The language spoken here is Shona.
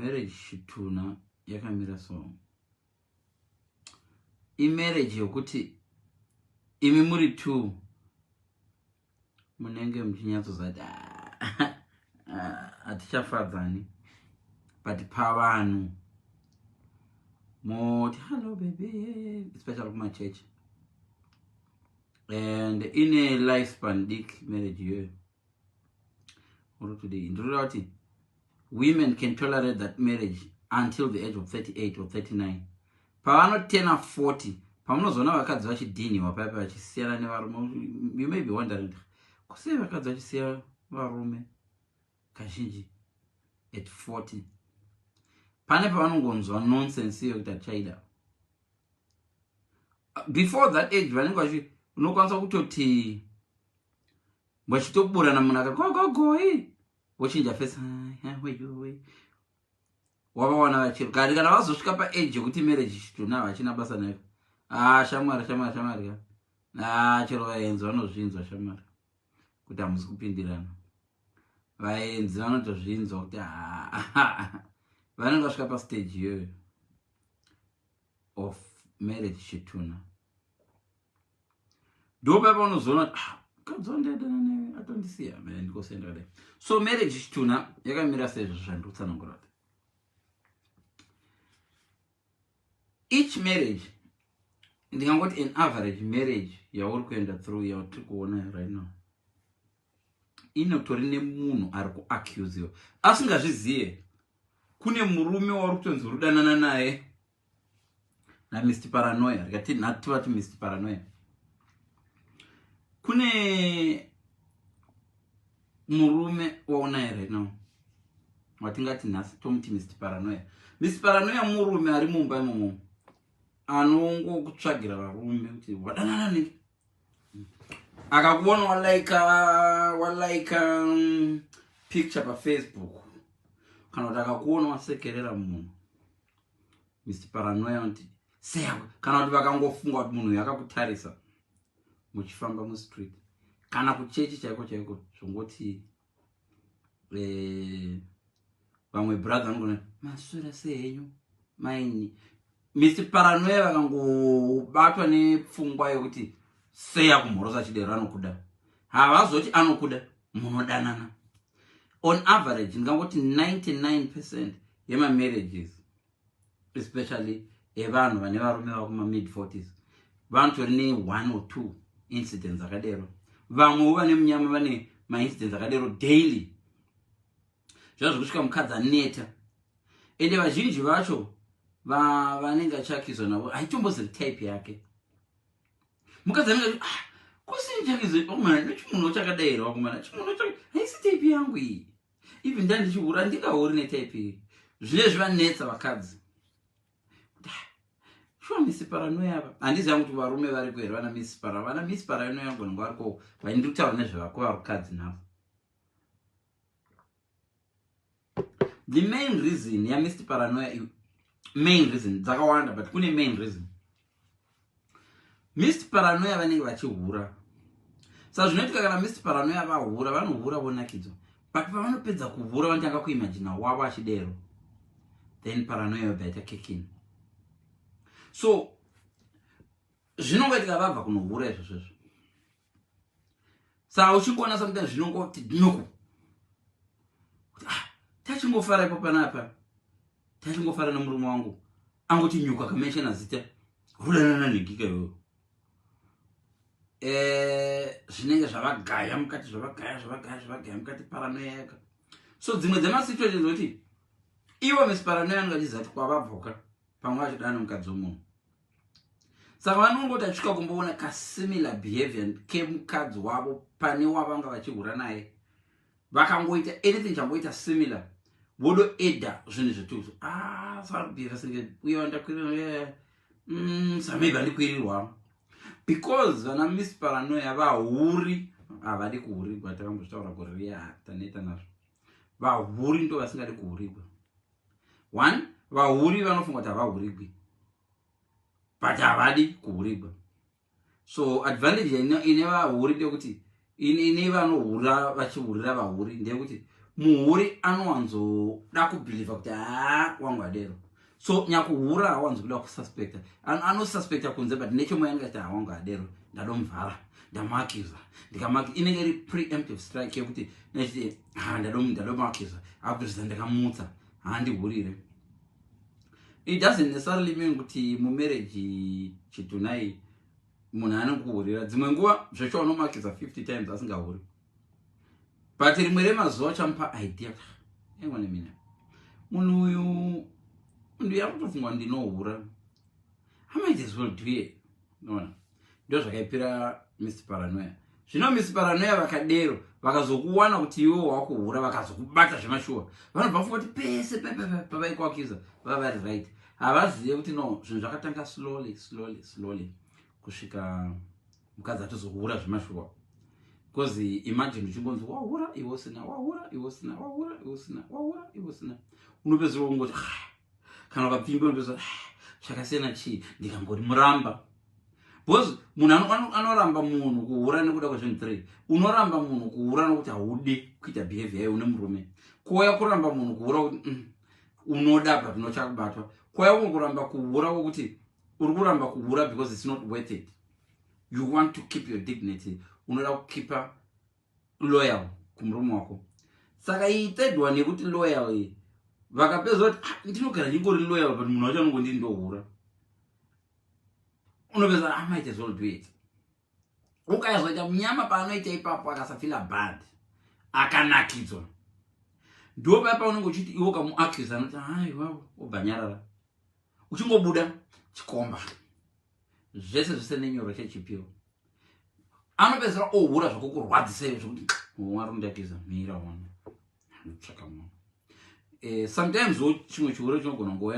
marriage chituna yakamira so. Marriage yokuti imi muri two munenge muchinyatsoziva hatichafadzani, but pavanhu moti hello baby, especially kuma church, and in a lifespan dick marriage here. Today in women can tolerate that marriage until the age of 38 or 39. Pavano 10 or 40 pamunozona vakadzi vachidhiniwa paipa vachisiyana nevarume. You may be wondering, kusei vakadzi vachisiya varume kazhinji at 40? Pane pavanongonzwa nonsense yokuti achaida. Before that age vanenge unokwanisa kutoti vachitoburana munhu akati vochinja face, wavawana vachiro kati kana vazosvika paage yokuti marriage chituna vachina basa nayo. Shamwari chero vaenzi vanozvinzwa shamwari kuti hamusi kupindirana. Vaenzi vanotozvinzwa kuti vanenge vasvika pastage iyoyo of marriage chituna. Ndo paipa unozoona kadzondedana atondisiya ndikosenda kudai. So marriage chituna yakamira sezvo zvandikutsanangura. Each marriage, ndingangoti an average marriage yauri kuenda through yauri kuona right now, inotori nemunhu ari kuaccusiwa asingazvizive. Kune murume wauri kutonzi uri kudanana naye naMr Paranoia, rikati nativati Mr Paranoia. Kune murume waunaye right now watingati nhasi tomuti Mr Paranoia. Mr Paranoia murume ari mumba imomo anongokutsvagira varume kuti wadanana nini, akakuona walaika picture paFacebook, kana kuti akakuona wasekerera munhu, Mr Paranoia kuti seya, kana kuti vakangofunga kuti munhu yakakutarisa muchifamba mustreet kana kuchechi chaiko zvongoti vamwe brother vanogona masura senyu maini. Mr Paranoia vakangobatwa nepfungwa yokuti seya kumhorosa chidero anokuda, havazoti anokuda, munodanana. On average ndingangoti 99% yema marriages, especially evanhu vane varume vakuma mid 40s, vanotori ne 1 or 2 incidents akadero. Vamwe vane munyama vane ma-incidents akadero daily. Zvazvo kusvika mukadzi aneta. Ende vazhinji vacho vanenge achakizwa navo haitombozi type yake. Mukadzi anenge kusinchakizo mwana nechimunhu chakadairwa kumana chimunhu chake haisi type yangu iyi. Even ndandichihura ndingauri netype iyi. Zvine zvivanetsa vakadzi. Sure Mr Paranoia apa. Handiziva kuti varume vari kuera vana Mr Paranoia. Vana Mr Paranoia ngoni variko vaindi kutaura nezvavako varukadzi navo. The main reason ya Mr Paranoia, main reason dzakawanda, but kune main reason. Mr Paranoia vanenge vachihura. Saka zvinoitika kana Mr Paranoia vahura, vanohura vonakidzwa. But pavanopedza kuhura vanotanga kuimagina wavo achidero. Then Paranoia yobaita kicking. So zvinongoitika vabva kunohura izvozvo. Saka uchingoona sometimes zvinongoti dinoku. Tachingofara ipo panapa. Tachingofara nomurume wangu. Angoti nyuka kameshana zita. Hudanana negika yo. Zvinenge zvavagaya mukati zvavagaya mukati Paranoia yaka. So dzimwe dzema situations zoti iwo Mr Paranoia angachiziva kuti kwavabvoka pamwe achidana mukadzi womunhu. Saka vanongoti achika kumboona ka similar behavior kemukadzi wavo pane wavanga vachihura naye. Vakangoita anything changoita similar. Vodo eda zvinhu zvetuzo. Sari behavior singe uye wandakwirira sameba ndikwirirwa. Because vana Mr Paranoia vahuri havadi kuhurigwa, takambotaura kuria taneta nazvo. Vahuri ndo vasingadi kuhurigwa. One, vahuri vanofunga kuti havahurigwi, but havadi kuhurigwa. So advantage ine vahuri ndekuti ine vanohura vachihurira vahuri ndekuti muhuri anowanzoda kubhilivha kuti wangu adero. So nyakuhura hawanzokuda kususpecta. Anosuspecta kunze but nechomoyo anenge achiti wangu adero ndadomuvhara ndamakiza inenge iri preemptive strike yekuti nechiti ndadomakiza akutozita ndakamutsa handihurire. It doesn't necessarily mean kuti mumarriage chitunai munhu anokuhurira. Dzimwe nguva zvacho unomakiza 50 times asingahuri, but rimwe remazuva chamupa idea engone mina munhu uyu yakutofungwa ndinohura, I might as well do it. Nona ndo zvakaipira Mr. Paranoia. Zvino Mr. Paranoia vakadero vakazokuwana kuti iwe wakuhura vakazokubata zvemashuwa vanobva kufunga kuti pese pavaikwakiza vava vari right. Havazive kuti no zvinhu zvakatanga slowly kusvika mukadzi atozohura zvemashuwa. Because imagine uchingonzi wahura iwe usina, wahura iwe usina, wahura iwe usina, wahura iwe usina, unopedzisira kungoti kana ukapfimba unopedzisira zvakasiyana chii ndikangori muramba. Because munhu anoramba munhu kuhura nekuda kwezvinhu 3. Unoramba munhu kuhura nokuti haudi kuita behavior yayo une murume. Kwauya kuramba munhu kuhura kuti unoda but unochakubatwa. Kwauya kuramba kuhura kuti uri kuramba kuhura because it's not worth it. You want to keep your dignity. Unoda kukipa loyal kumurume wako. Saka iitedwa nekuti loyal iyi vakapedza kuti ndinogara ndingori loyal but munhu wacho anongoti ndohura. Unopedza I might as well do it. Ukazoita munyama paanoita ipapo akasafila bad akanakidzwa, ndo papa unenge uchiti iwe ukamuaccuse anoti iwawo ubhanyarara uchingobuda chikomba zvese nenyoro chechipiro. Anopedzera ohura zvakukurwadzisei zvokuti mwari undakiza mira wana anotsvaka mwana. Sometimes chimwe chihuro chinogona ngova